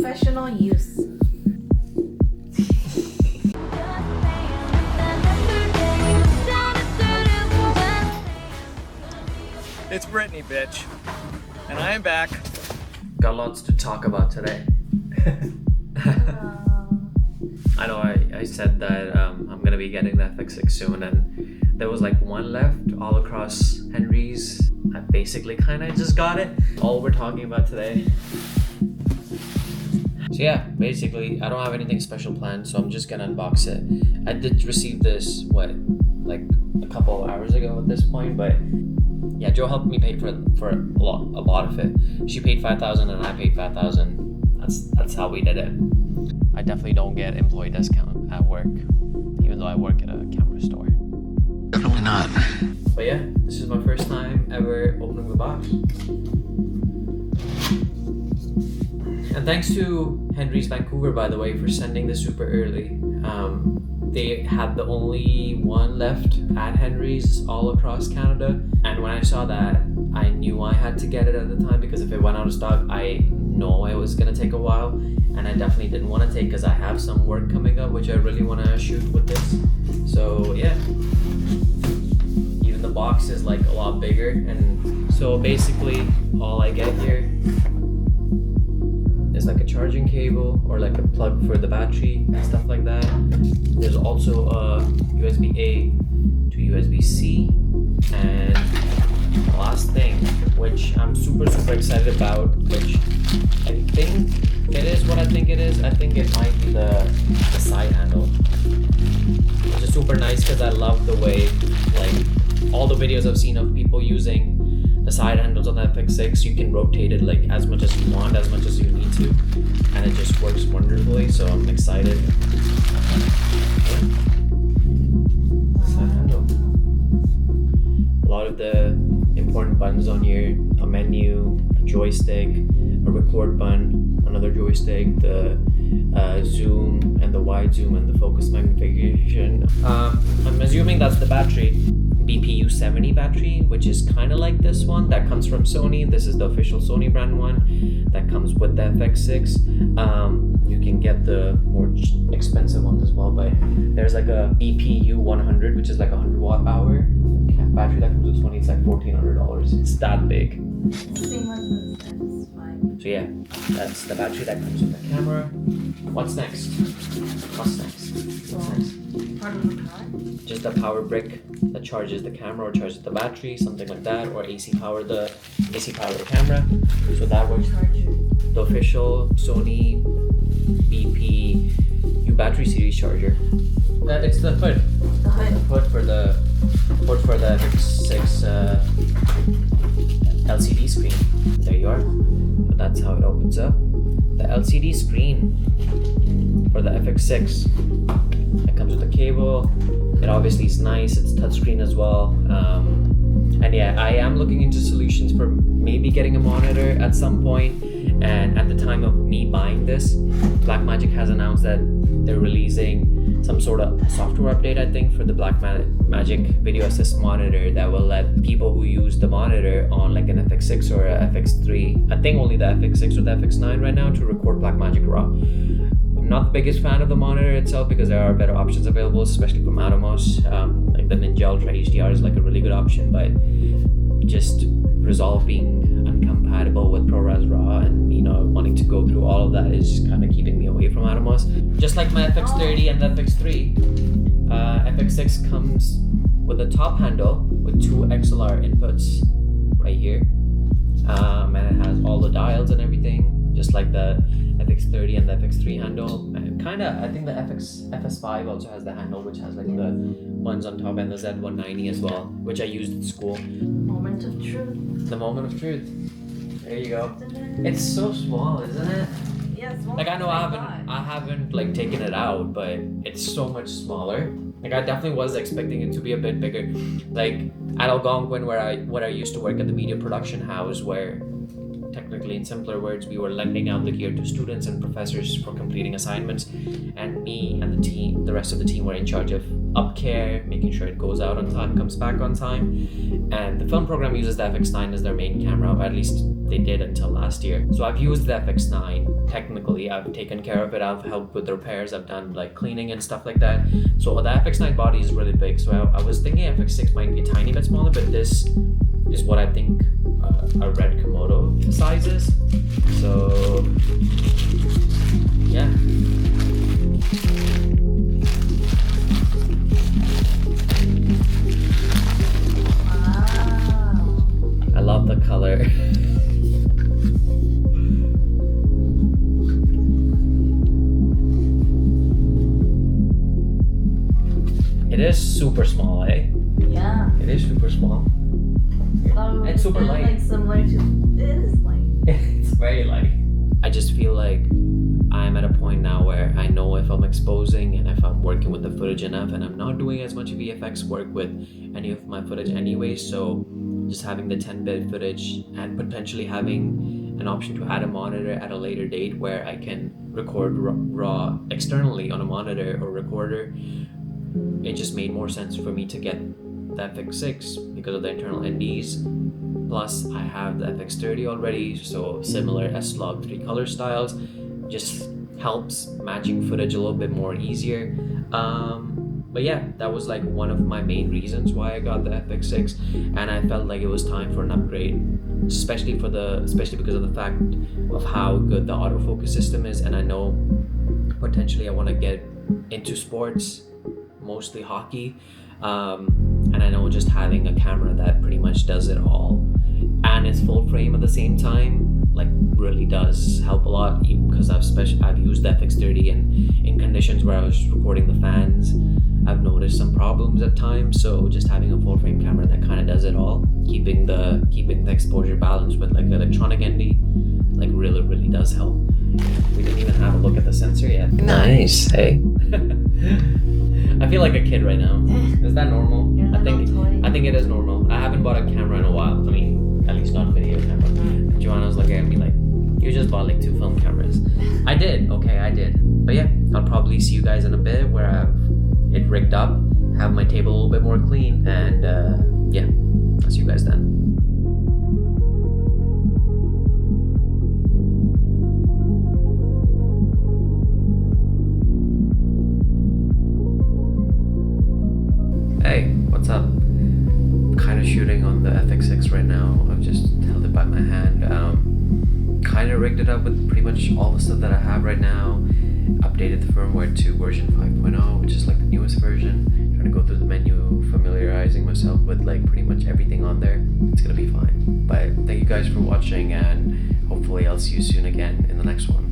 professional use. It's Brittany, bitch. And I am back. Got lots to talk about today. I know I said that I'm gonna be getting the FX6 soon, and there was like one left all across Henry's. I basically kind of just got it. All we're talking about today. So yeah, basically I don't have anything special planned, so I'm just gonna unbox it. I did receive this, like a couple of hours ago at this point, but yeah, Joe helped me pay for a lot of it. She paid $5,000 and I paid $5,000. That's how we did it. I definitely don't get employee discount at work, even though I work at a camera store. Definitely not. But yeah, this is my first time ever opening the box. And thanks to Henry's Vancouver, by the way, for sending this super early. They had the only one left at Henry's all across Canada. And when I saw that, I knew I had to get it at the time, because if it went out of stock, I know it was gonna take a while. And I definitely didn't want to take, because I have some work coming up which I really want to shoot with this. So yeah, even the box is like a lot bigger. And so basically all I get here is like a charging cable or like a plug for the battery and stuff like that. There's also a USB-A to USB-C, and the last thing, which I'm super excited about, which I think it is what I think it is. I think it might be the side handle, which is super nice because I love the way, like, all the videos I've seen of people using the side handles on the FX6, you can rotate it like as much as you want, as much as you need to, and it just works wonderfully. So I'm excited. Side handle. A lot of the important buttons on here: a menu, a joystick, a record button, another joystick, the zoom and the wide zoom and the focus magnification. I'm assuming that's the battery. BPU70 battery, which is kind of like this one that comes from Sony. This is the official Sony brand one that comes with the FX6. You can get the more expensive ones as well, but there's like a BPU100, which is like 100 watt hour battery that comes with Sony. It's like $1,400. It's that big. Same as the S5. So yeah, that's the battery that comes with the camera. What's next? What's next? Part of the car? Just the power brick that charges the camera or charges the battery, something like that, or AC power the camera. So that works. The official Sony BPU battery series charger. It's the hood. The hood. Hood for the FX6 LCD screen. There you are. So that's how it opens up. The LCD screen for the FX6. It comes with a cable. It obviously is nice. It's touchscreen as well. And yeah, I am looking into solutions for maybe getting a monitor at some point. And at the time of me buying this, Blackmagic has announced that they're releasing some sort of software update, I think, for the Blackmagic Video Assist monitor that will let people who use the monitor on like an FX6 or a FX3, I think only the FX6 or the FX9 right now, to record Blackmagic RAW. I'm not the biggest fan of the monitor itself because there are better options available, especially from Atomos. Like the Ninja Ultra HDR is like a really good option, but just Resolve being uncompatible with ProRes RAW and, you know, wanting to go through all of that is just kind of keeping me away from Atomos. Just like my FX30 and the FX3, FX6 comes with a top handle with two XLR inputs right here, and it has all the dials and everything, just like the FX30 and the FX3 handle. And I think the FS5 also has the handle, which has like the ones on top, and the Z190 as well, which I used at school. Moment of truth. The moment of truth. There you go. It's so small, isn't it? Yes. Like, I know I haven't like taken it out, but it's so much smaller. Like, I definitely was expecting it to be a bit bigger. Like at Algonquin, where I used to work at the media production house, where technically, in simpler words, we were lending out the gear to students and professors for completing assignments, and me and the rest of the team were in charge of upcare, making sure it goes out on time, comes back on time. And the film program uses the FX9 as their main camera, or at least they did until last year. So I've used the FX9. Technically, I've taken care of it. I've helped with the repairs. I've done like cleaning and stuff like that. So the FX9 body is really big. So I was thinking FX6 might be a tiny bit smaller, but this is what I think a Red Komodo size is. So yeah. Wow. I love the color. It is super small, eh? Yeah. It is super small. Oh, It's super kinda light. like similar to it is light. It's very light. I just feel like I'm at a point now where I know if I'm exposing and if I'm working with the footage enough, and I'm not doing as much VFX work with any of my footage anyway, so just having the 10-bit footage and potentially having an option to add a monitor at a later date where I can record raw externally on a monitor or recorder, it just made more sense for me to get the FX6 because of the internal NDs. Plus I have the FX30 already, so similar S-Log3 color styles, just helps matching footage a little bit more easier. But yeah, that was like one of my main reasons why I got the FX6, and I felt like it was time for an upgrade, especially because of the fact of how good the autofocus system is. And I know potentially I want to get into sports, mostly hockey, and I know just having a camera that pretty much does it all and it's full frame at the same time like really does help a lot, because I've used the FX30 and in conditions where I was recording the fans, I've noticed some problems at times. So just having a full frame camera that kind of does it all, keeping the exposure balance with like electronic ND, like really does help. We didn't even have a look at the sensor yet. Nice, hey. I feel like a kid right now. Is that normal? You're a little toy. I think it is normal. I haven't bought a camera in a while. I mean, at least not a video camera. And Joanna was looking at me like, you just bought like 2 film cameras. I did, okay, I did. But yeah, I'll probably see you guys in a bit where I have it rigged up, have my table a little bit more clean, and yeah, I'll see you guys then. Hey, what's up? Kind of shooting on the FX6 right now. I've just held it by my hand. Kind of rigged it up with pretty much all the stuff that I have right now. Updated the firmware to version 5.0, which is like the newest version. Trying to go through the menu, familiarizing myself with like pretty much everything on there. It's gonna be fine. But thank you guys for watching, and hopefully I'll see you soon again in the next one.